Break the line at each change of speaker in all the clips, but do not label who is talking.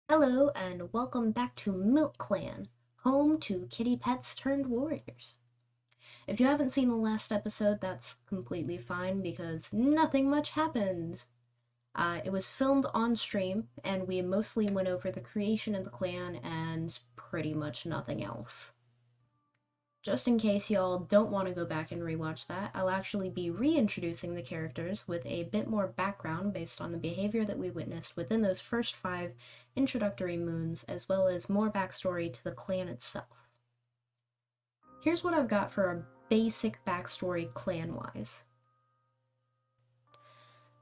Hello and welcome back to Milkclan, home to kitty pets turned warriors. If you haven't seen the last episode, that's completely fine because nothing much happened. It was filmed on stream, and we mostly went over the creation of the clan and pretty much nothing else. Just in case y'all don't want to go back and rewatch that, I'll actually be reintroducing the characters with a bit more background based on the behavior that we witnessed within those first 5 introductory moons, as well as more backstory to the clan itself. Here's what I've got for a basic backstory clan-wise.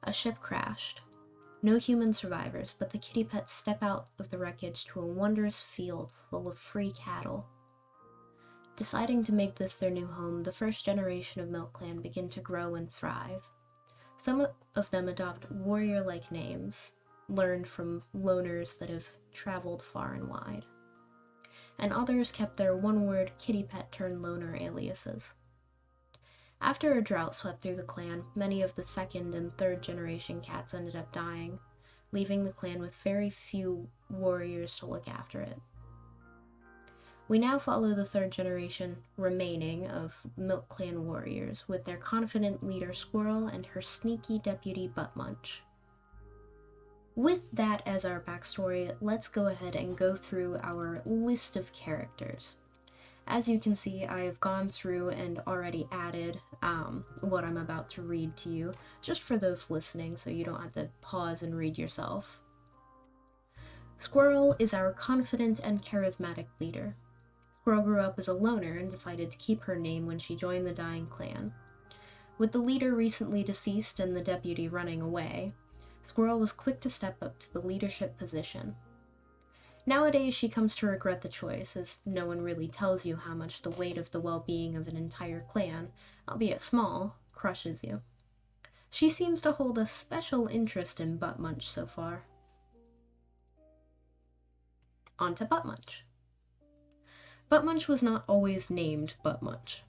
A ship crashed. No human survivors, but the kitty pets step out of the wreckage to a wondrous field full of free cattle. Deciding to make this their new home, the first generation of Milkclan begin to grow and thrive. Some of them adopt warrior-like names, learned from loners that have traveled far and wide. And others kept their one-word kittypet-turned-loner aliases. After a drought swept through the clan, many of the second and third generation cats ended up dying, leaving the clan with very few warriors to look after it. We now follow the third generation remaining of Milkclan warriors with their confident leader Squirrel and her sneaky deputy Buttmunch. With that as our backstory, let's go ahead and go through our list of characters. As you can see, I have gone through and already added what I'm about to read to you, just for those listening so you don't have to pause and read yourself. Squirrel is our confident and charismatic leader. Squirrel grew up as a loner and decided to keep her name when she joined the dying clan. With the leader recently deceased and the deputy running away, Squirrel was quick to step up to the leadership position. Nowadays, she comes to regret the choice, as no one really tells you how much the weight of the well-being of an entire clan, albeit small, crushes you. She seems to hold a special interest in Buttmunch so far. On to Buttmunch. Buttmunch was not always named Buttmunch.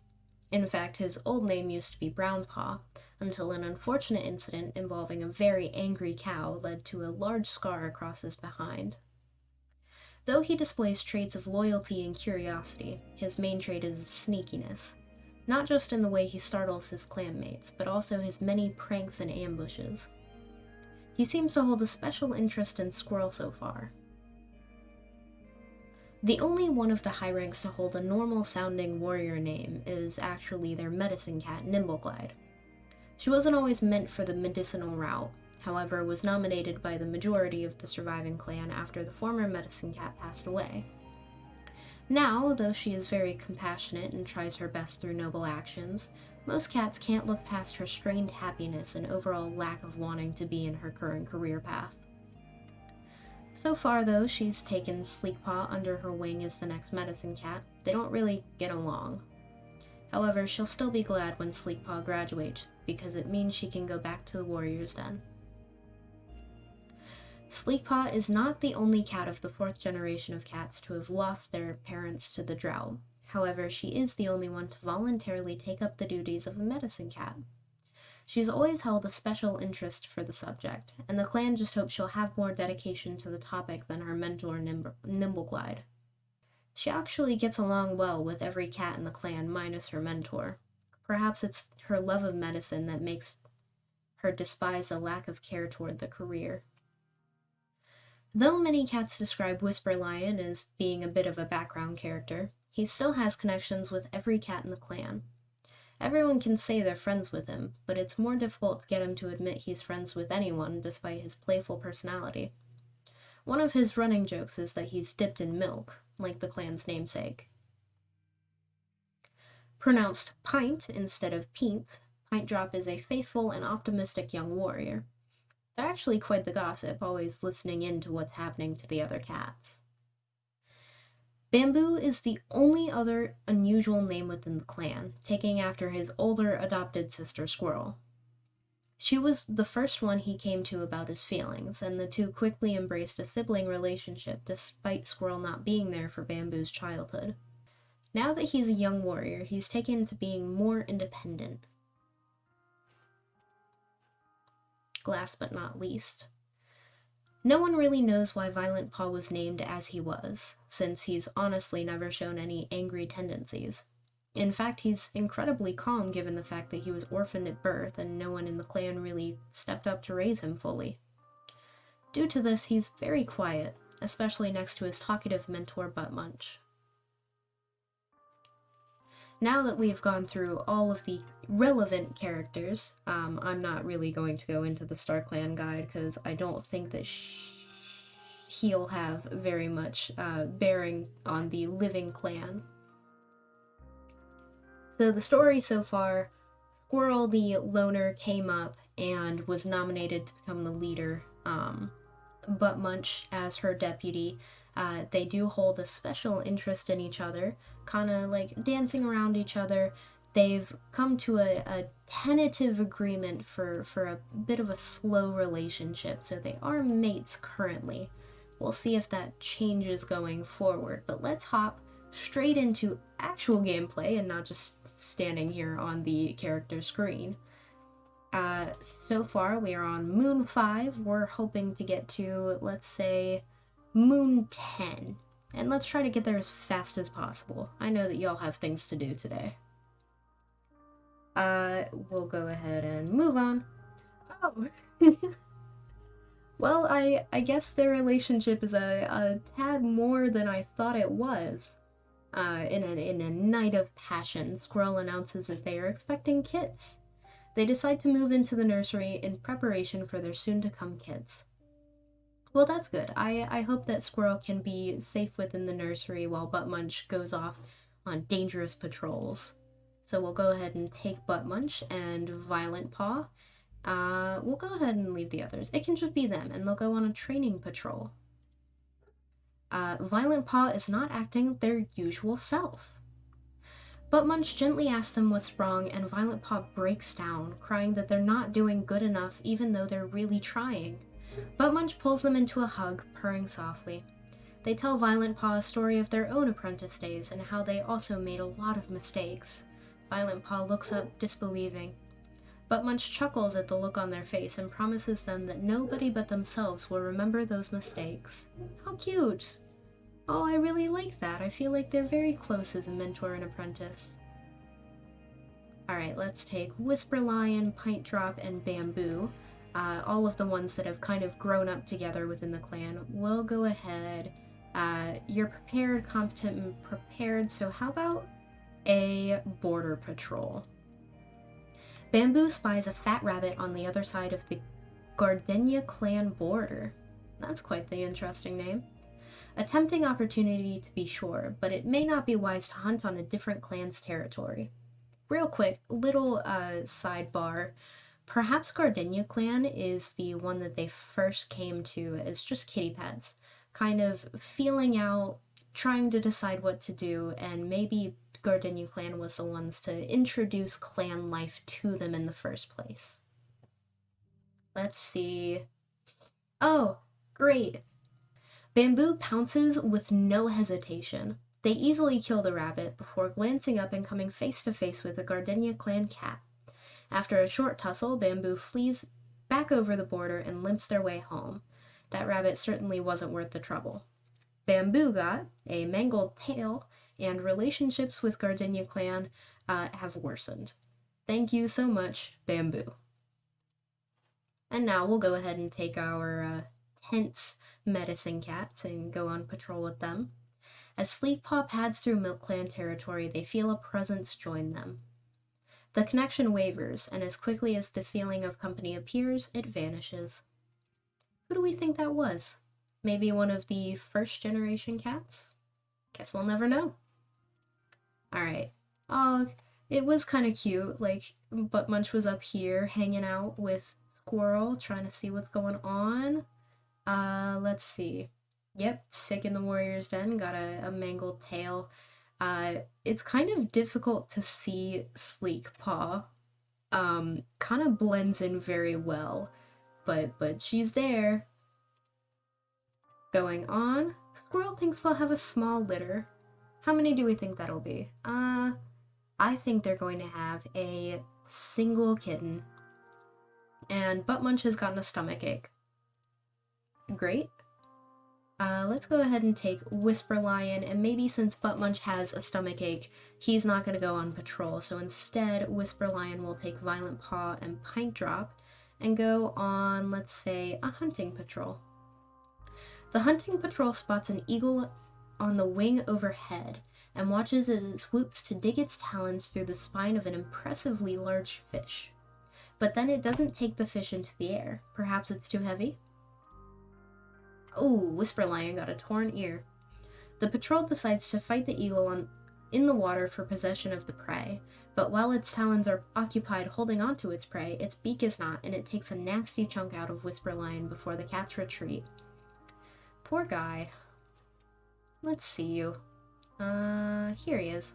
In fact, his old name used to be Brownpaw, until an unfortunate incident involving a very angry cow led to a large scar across his behind. Though he displays traits of loyalty and curiosity, his main trait is his sneakiness, not just in the way he startles his clanmates, but also his many pranks and ambushes. He seems to hold a special interest in Squirrel so far. The only one of the high ranks to hold a normal-sounding warrior name is actually their medicine cat, Nimbleglide. She wasn't always meant for the medicinal route, however was nominated by the majority of the surviving clan after the former medicine cat passed away. Now, though she is very compassionate and tries her best through noble actions, most cats can't look past her strained happiness and overall lack of wanting to be in her current career path. So far, though, she's taken Sleekpaw under her wing as the next medicine cat. They don't really get along. However, she'll still be glad when Sleekpaw graduates, because it means she can go back to the warrior's den. Sleekpaw is not the only cat of the 4th generation of cats to have lost their parents to the drought. However, she is the only one to voluntarily take up the duties of a medicine cat. She's always held a special interest for the subject, and the clan just hopes she'll have more dedication to the topic than her mentor Nimbleglide. She actually gets along well with every cat in the clan minus her mentor. Perhaps it's her love of medicine that makes her despise a lack of care toward the career. Though many cats describe Whisper Lion as being a bit of a background character, he still has connections with every cat in the clan. Everyone can say they're friends with him, but it's more difficult to get him to admit he's friends with anyone despite his playful personality. One of his running jokes is that he's dipped in milk, like the clan's namesake. Pronounced pint instead of peent, Pint Drop is a faithful and optimistic young warrior. They're actually quite the gossip, always listening in to what's happening to the other cats. Bamboo is the only other unusual name within the clan, taking after his older adopted sister Squirrel. She was the first one he came to about his feelings, and the two quickly embraced a sibling relationship despite Squirrel not being there for Bamboo's childhood. Now that he's a young warrior, he's taken to being more independent. Last but not least, No one really knows why Violent Paw was named as he was, since he's honestly never shown any angry tendencies. In fact, he's incredibly calm given the fact that he was orphaned at birth and no one in the clan really stepped up to raise him fully. Due to this, he's very quiet, especially next to his talkative mentor Buttmunch. Now that we've gone through all of the relevant characters, I'm not really going to go into the Star Clan guide because I don't think that he'll have very much bearing on the living clan. So the story so far, Squirrel the loner came up and was nominated to become the leader. Buttmunch as her deputy. They do hold a special interest in each other, kind of like dancing around each other. They've come to a tentative agreement for a bit of a slow relationship, so they are mates currently. We'll see if that changes going forward, but let's hop straight into actual gameplay and not just standing here on the character screen. So far we are on Moon 5. We're hoping to get to, let's say, Moon 10. And let's try to get there as fast as possible. I know that y'all have things to do today. We'll go ahead and move on. Oh. Well, I guess their relationship is a tad more than I thought it was. In a night of passion, Squirrel announces that they are expecting kids. They decide to move into the nursery in preparation for their soon-to-come kids. Well, that's good. I hope that Squirrel can be safe within the nursery while Buttmunch goes off on dangerous patrols. So we'll go ahead and take Buttmunch and Violent Paw. We'll go ahead and leave the others. It can just be them, and they'll go on a training patrol. Violent Paw is not acting their usual self. Buttmunch gently asks them what's wrong, and Violent Paw breaks down, crying that they're not doing good enough even though they're really trying. Buttmunch pulls them into a hug, purring softly. They tell Violent Paw a story of their own apprentice days and how they also made a lot of mistakes. Violent Paw looks up, disbelieving. Buttmunch chuckles at the look on their face and promises them that nobody but themselves will remember those mistakes. How cute! Oh, I really like that. I feel like they're very close as a mentor and apprentice. Alright, let's take Whisper Lion, Pint Drop, and Bamboo. All of the ones that have kind of grown up together within the clan. We'll go ahead. You're prepared, competent, and prepared, so how about a border patrol? Bamboo spies a fat rabbit on the other side of the Gardenia clan border. That's quite the interesting name. A tempting opportunity to be sure, but it may not be wise to hunt on a different clan's territory. Real quick, little sidebar. Perhaps Gardenia clan is the one that they first came to as just kitty pets, kind of feeling out, trying to decide what to do, and maybe Gardenia clan was the ones to introduce clan life to them in the first place. Let's see. Oh, great. Bamboo pounces with no hesitation. They easily kill the rabbit before glancing up and coming face to face with a Gardenia clan cat. After a short tussle, Bamboo flees back over the border and limps their way home. That rabbit certainly wasn't worth the trouble. Bamboo got a mangled tail, and relationships with Gardenia clan have worsened. Thank you so much, Bamboo. And now we'll go ahead and take our tense medicine cats and go on patrol with them. As Sleek Paw pads through Milkclan territory, they feel a presence join them. The connection wavers, and as quickly as the feeling of company appears, it vanishes. Who do we think that was? Maybe one of the first generation cats? Guess we'll never know. Alright. Oh, it was kind of cute. Like, Buttmunch was up here hanging out with Squirrel, trying to see what's going on. Let's see. Yep, sick in the warrior's den, got a mangled tail. It's kind of difficult to see Sleek Paw. Kind of blends in very well, but she's there. Going on, Squirrel thinks they'll have a small litter. How many do we think that'll be? I think they're going to have a single kitten. And Buttmunch has gotten a stomachache. Great. Let's go ahead and take Whisper Lion, and maybe since Buttmunch has a stomach ache, he's not going to go on patrol, so instead Whisper Lion will take Violent Paw and Pint Drop and go on, let's say, a hunting patrol. The hunting patrol spots an eagle on the wing overhead and watches as it swoops to dig its talons through the spine of an impressively large fish. But then it doesn't take the fish into the air. Perhaps it's too heavy? Ooh, Whisper Lion got a torn ear. The patrol decides to fight the eagle in the water for possession of the prey, but while its talons are occupied holding onto its prey, its beak is not, and it takes a nasty chunk out of Whisper Lion before the cats retreat. Poor guy. Let's see you. Here he is.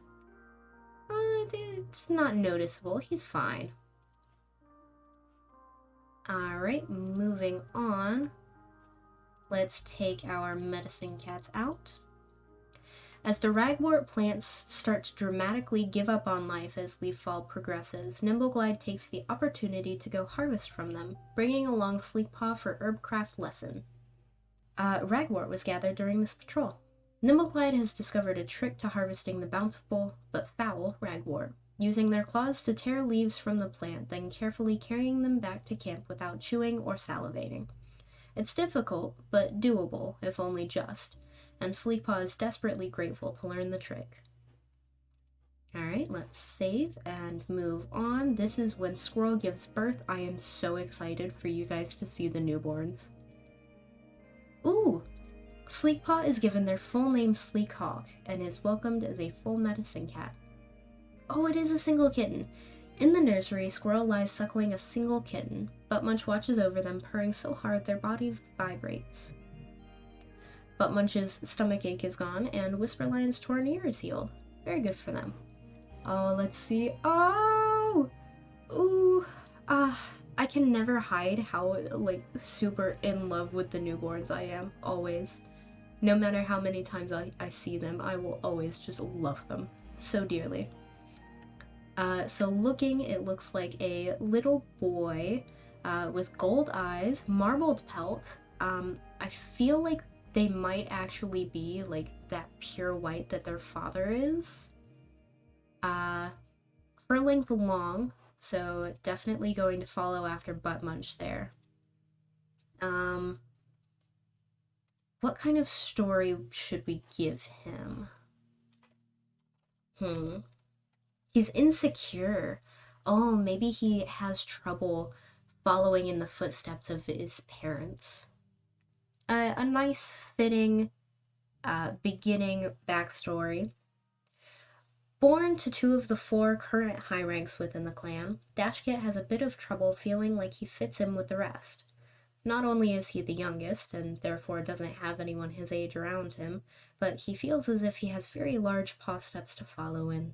It's not noticeable. He's fine. Alright, moving on. Let's take our medicine cats out. As the ragwort plants start to dramatically give up on life as leaf fall progresses, Nimbleglide takes the opportunity to go harvest from them, bringing along Sleekpaw for herbcraft lesson. Ragwort was gathered during this patrol. Nimbleglide has discovered a trick to harvesting the bountiful but foul ragwort, using their claws to tear leaves from the plant, then carefully carrying them back to camp without chewing or salivating. It's difficult, but doable, if only just, and Sleekpaw is desperately grateful to learn the trick. Alright, let's save and move on. This is when Squirrel gives birth. I am so excited for you guys to see the newborns. Ooh! Sleekpaw is given their full name Sleekhawk, and is welcomed as a full medicine cat. Oh, it is a single kitten! In the nursery, Squirrel lies suckling a single kitten. Buttmunch watches over them, purring so hard their body vibrates. Buttmunch's stomach ache is gone, and Whisper Lion's torn ear is healed. Very good for them. Oh, let's see. Oh! Ooh! I can never hide how, super in love with the newborns I am. Always. No matter how many times I see them, I will always just love them so dearly. So looking, it looks like a little boy with gold eyes, marbled pelt. I feel like they might actually be like that pure white that their father is. Fur length long, so definitely going to follow after Buttmunch there. What kind of story should we give him? He's insecure. Oh, maybe he has trouble following in the footsteps of his parents. A nice fitting beginning backstory. Born to two of the four current high ranks within the clan, Dashkit has a bit of trouble feeling like he fits in with the rest. Not only is he the youngest, and therefore doesn't have anyone his age around him, but he feels as if he has very large paw steps to follow in.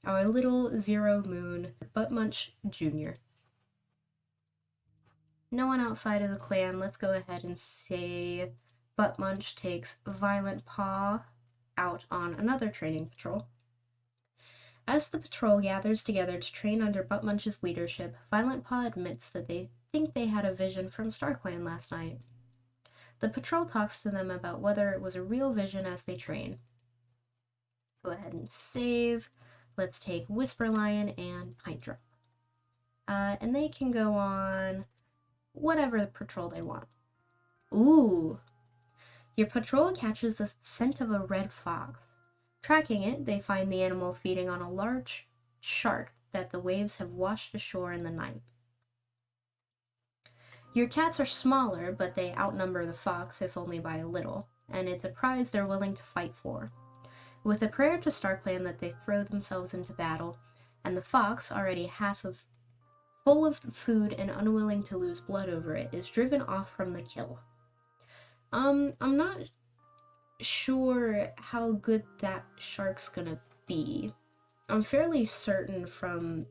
Our little Zero Moon, Buttmunch Jr. No one outside of the clan. Let's go ahead and say Buttmunch takes Violent Paw out on another training patrol. As the patrol gathers together to train under Buttmunch's leadership, Violent Paw admits that they think they had a vision from StarClan last night. The patrol talks to them about whether it was a real vision as they train. Go ahead and save. Let's take Whisper Lion and Pint Drop. And they can go on whatever patrol they want. Ooh! Your patrol catches the scent of a red fox. Tracking it, they find the animal feeding on a large shark that the waves have washed ashore in the night. Your cats are smaller, but they outnumber the fox, if only by a little, and it's a prize they're willing to fight for. With a prayer to StarClan that they throw themselves into battle, and the fox, already full of food and unwilling to lose blood over it, is driven off from the kill. I'm not sure how good that shark's gonna be. I'm fairly certain from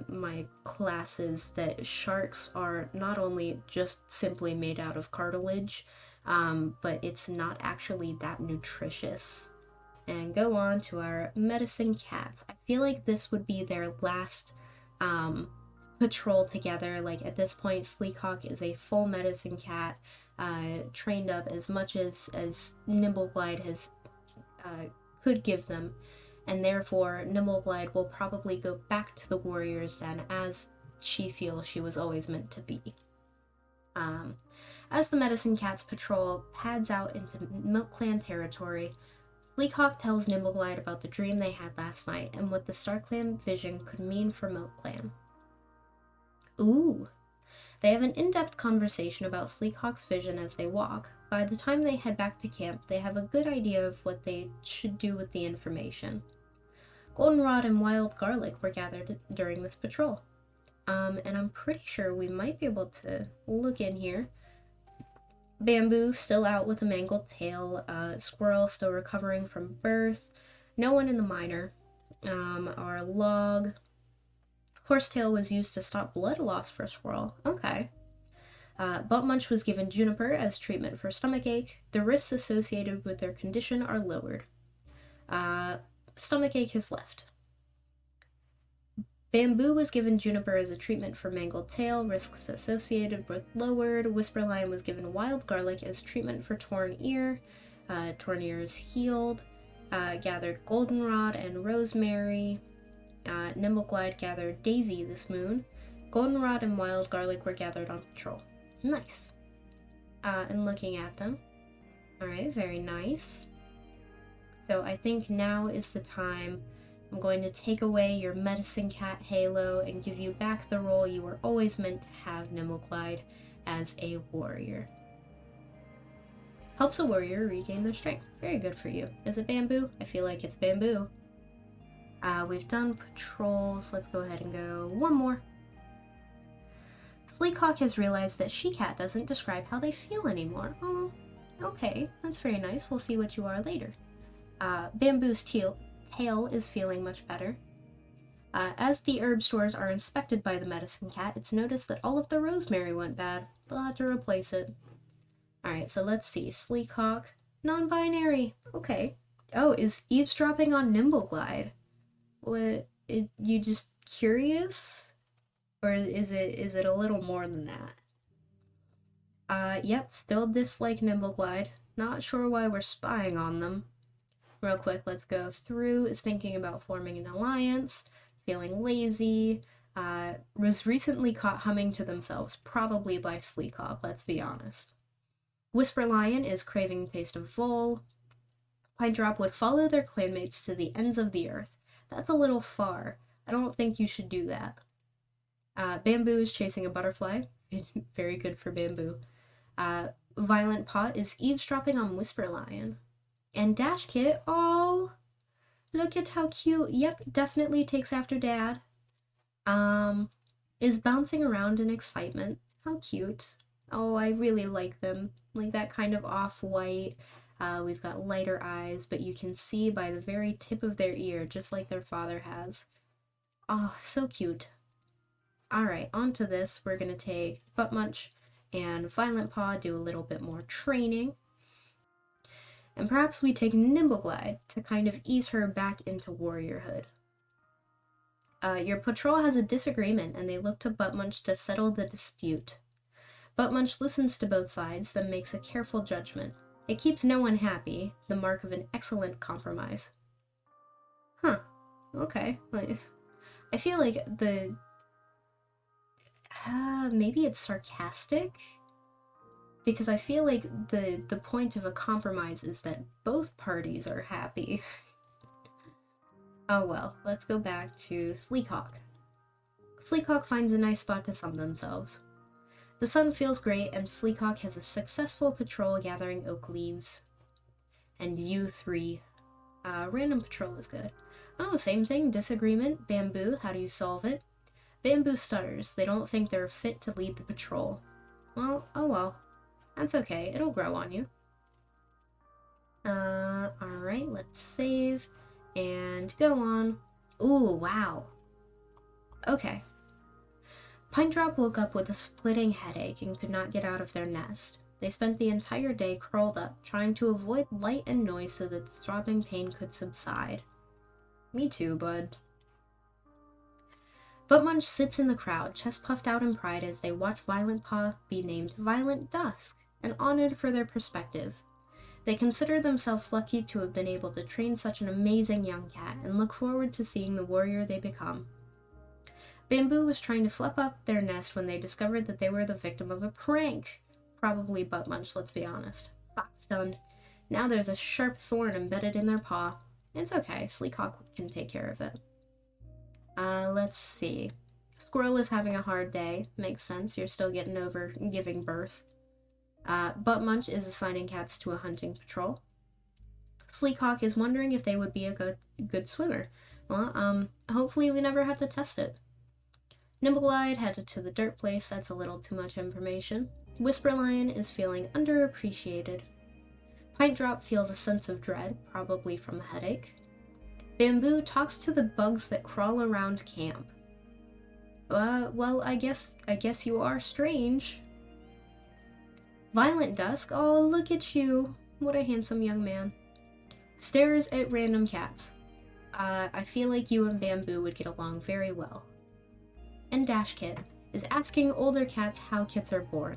my classes that sharks are not only just simply made out of cartilage, but it's not actually that nutritious. And go on to our medicine cats. I feel like this would be their last patrol together. Like at this point, Sleekhawk is a full medicine cat. trained up as much as Nimbleglide has could give them, and therefore Nimbleglide will probably go back to the warrior's den as she feels she was always meant to be. As the Medicine Cat's patrol pads out into Milkclan territory, Sleekhawk tells Nimbleglide about the dream they had last night and what the StarClan vision could mean for Milkclan. Ooh! They have an in-depth conversation about Sleekhawk's vision as they walk. By the time they head back to camp, they have a good idea of what they should do with the information. Goldenrod and wild garlic were gathered during this patrol. And I'm pretty sure we might be able to look in here. Bamboo still out with a mangled tail, Squirrel still recovering from birth, no one in the miner. Our log. Horsetail was used to stop blood loss for Squirrel. Okay. Buttmunch was given juniper as treatment for stomachache. The risks associated with their condition are lowered. Stomachache has left. Bamboo was given juniper as a treatment for mangled tail, risks associated with lowered. Whisperline was given wild garlic as treatment for torn ear. Torn ear is healed. Gathered goldenrod and rosemary. Nimbleglide gathered daisy this moon. Goldenrod and wild garlic were gathered on patrol. Nice. And looking at them. Alright, very nice. So I think now is the time. I'm going to take away your Medicine Cat halo and give you back the role you were always meant to have, Nimbleglide, as a warrior. Helps a warrior regain their strength. Very good for you. Is it bamboo? I feel like it's bamboo. We've done patrols. Let's go ahead and go one more. Sleekhawk has realized that She-Cat doesn't describe how they feel anymore. Oh, okay. That's very nice. We'll see what you are later. Bamboo's tail is feeling much better. As the herb stores are inspected by the Medicine Cat, it's noticed that all of the rosemary went bad. They'll have to replace it. Alright, so let's see. Sleekhawk. Non-binary. Okay. Oh, is eavesdropping on Nimbleglide? What? You just curious? Or is it a little more than that? Yep, still dislike Nimbleglide. Not sure why we're spying on them. Real quick, let's go through. Is thinking about forming an alliance, feeling lazy, was recently caught humming to themselves, probably by Sleekhawk, let's be honest. Whisperlion is craving the taste of vole. Pinedrop would follow their clanmates to the ends of the earth. That's a little far. I don't think you should do that. Bamboo is chasing a butterfly. Very good for Bamboo. Violent Paw is eavesdropping on Whisperlion. And Dash Kit, oh, look at how cute. Yep, definitely takes after Dad. Is bouncing around in excitement. How cute. Oh, I really like them. Like that kind of off-white. We've got lighter eyes, but you can see by the very tip of their ear, just like their father has. Oh, so cute. Alright, on to this. We're going to take Buttmunch and Violent Paw, do a little bit more training. And perhaps we take Nimbleglide to kind of ease her back into warriorhood. Your patrol has a disagreement, and they look to Buttmunch to settle the dispute. Buttmunch listens to both sides, then makes a careful judgment. It keeps no one happy, the mark of an excellent compromise. Huh. Okay. I feel like maybe it's sarcastic? Because I feel like the point of a compromise is that both parties are happy. Oh well, let's go back to Sleekhawk. Sleekhawk finds a nice spot to sun themselves. The sun feels great, and Sleekhawk has a successful patrol gathering oak leaves. And you three. Random patrol is good. Oh, same thing, disagreement. Bamboo, how do you solve it? Bamboo stutters. They don't think they're fit to lead the patrol. Well, oh well. That's okay, it'll grow on you. Alright, let's save. And go on. Ooh, wow. Okay. Pinedrop woke up with a splitting headache and could not get out of their nest. They spent the entire day curled up, trying to avoid light and noise so that the throbbing pain could subside. Me too, bud. Buttmunch sits in the crowd, chest puffed out in pride as they watch Violent Paw be named Violent Dusk. and honored for their perspective. They consider themselves lucky to have been able to train such an amazing young cat and look forward to seeing the warrior they become. Bamboo was trying to flip up their nest when they discovered that they were the victim of a prank. Probably Buttmunch, let's be honest. Fox stunned. Now there's a sharp thorn embedded in their paw. It's okay, Sleekhawk can take care of it. Let's see. Squirrel is having a hard day. Makes sense, you're still getting over giving birth. Buttmunch is assigning cats to a hunting patrol. Sleekhawk is wondering if they would be a good swimmer. Well, hopefully we never have to test it. Nimbleglide headed to the dirt place. That's a little too much information. Whisperlion is feeling underappreciated. Pintdrop feels a sense of dread, probably from the headache. Bamboo talks to the bugs that crawl around camp. Well, I guess you are strange. Violent Dusk, oh, look at you. What a handsome young man. Stares at random cats. I feel like you and Bamboo would get along very well. And Dash Kit is asking older cats how kits are born.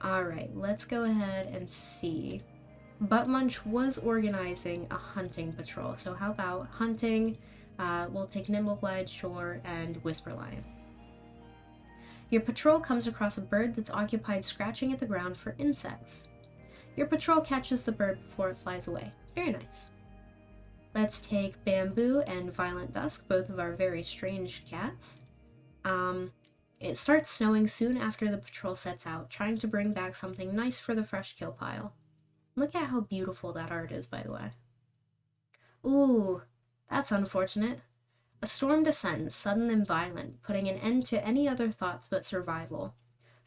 Alright, let's go ahead and see. Buttmunch was organizing a hunting patrol, so how about hunting? We'll take Nimbleglide, Shore, and Whisperlion. Your patrol comes across a bird that's occupied scratching at the ground for insects. Your patrol catches the bird before it flies away. Very nice. Let's take Bamboo and Violent Dusk, both of our very strange cats. It starts snowing soon after the patrol sets out, trying to bring back something nice for the fresh kill pile. Look at how beautiful that art is, by the way. Ooh, that's unfortunate. A storm descends, sudden and violent, putting an end to any other thoughts but survival.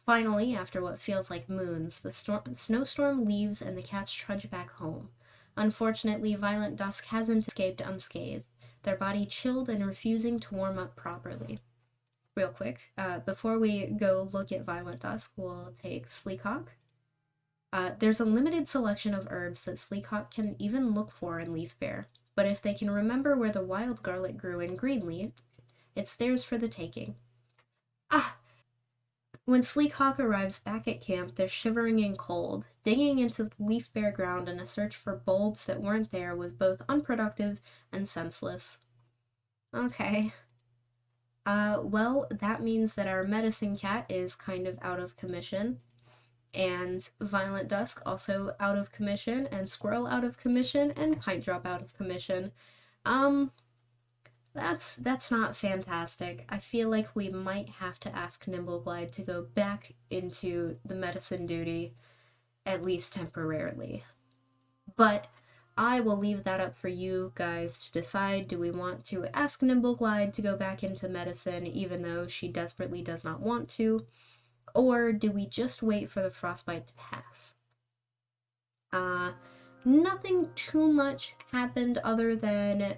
Finally, after what feels like moons, the snowstorm leaves and the cats trudge back home. Unfortunately, Violent Dusk hasn't escaped unscathed, their body chilled and refusing to warm up properly. Real quick, before we go look at Violent Dusk, we'll take Sleekhawk. There's a limited selection of herbs that Sleekhawk can even look for in Leaf Bear, but if they can remember where the wild garlic grew in Greenleaf, it's theirs for the taking. When Sleekhawk arrives back at camp, they're shivering and cold. Digging into the leaf bare ground in a search for bulbs that weren't there was both unproductive and senseless. Okay. Well, that means that our medicine cat is kind of out of commission, and Violent Dusk also out of commission, and Squirrel out of commission, and Pintdrop out of commission. That's not fantastic. I feel like we might have to ask Nimbleglide to go back into the medicine duty, at least temporarily. But I will leave that up for you guys to decide. Do we want to ask Nimbleglide to go back into medicine even though she desperately does not want to? Or do we just wait for the frostbite to pass? Nothing too much happened other than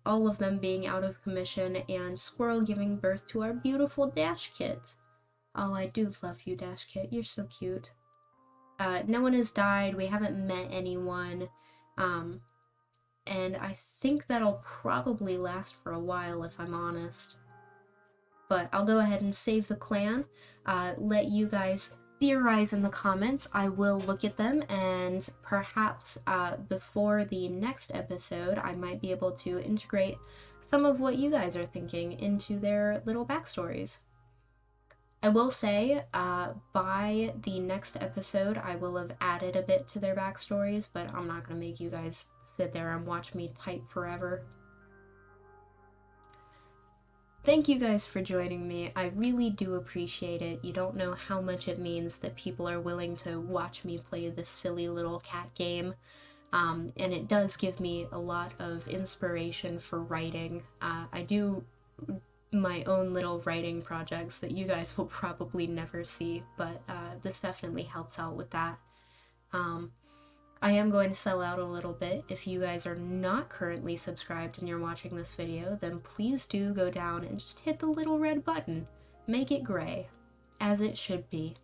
all of them being out of commission and Squirrel giving birth to our beautiful Dash Kit. Oh, I do love you, Dash Kit. You're so cute. No one has died. We haven't met anyone. And I think that'll probably last for a while, if I'm honest. But I'll go ahead and save the clan. Let you guys theorize in the comments. I will look at them, and perhaps before the next episode I might be able to integrate some of what you guys are thinking into their little backstories. I will say by the next episode I will have added a bit to their backstories, but I'm not going to make you guys sit there and watch me type forever. Thank you guys for joining me. I really do appreciate it. You don't know how much it means that people are willing to watch me play this silly little cat game. And it does give me a lot of inspiration for writing. I do my own little writing projects that you guys will probably never see, but this definitely helps out with that. I am going to sell out a little bit. If you guys are not currently subscribed and you're watching this video, then please do go down and just hit the little red button. Make it gray, as it should be.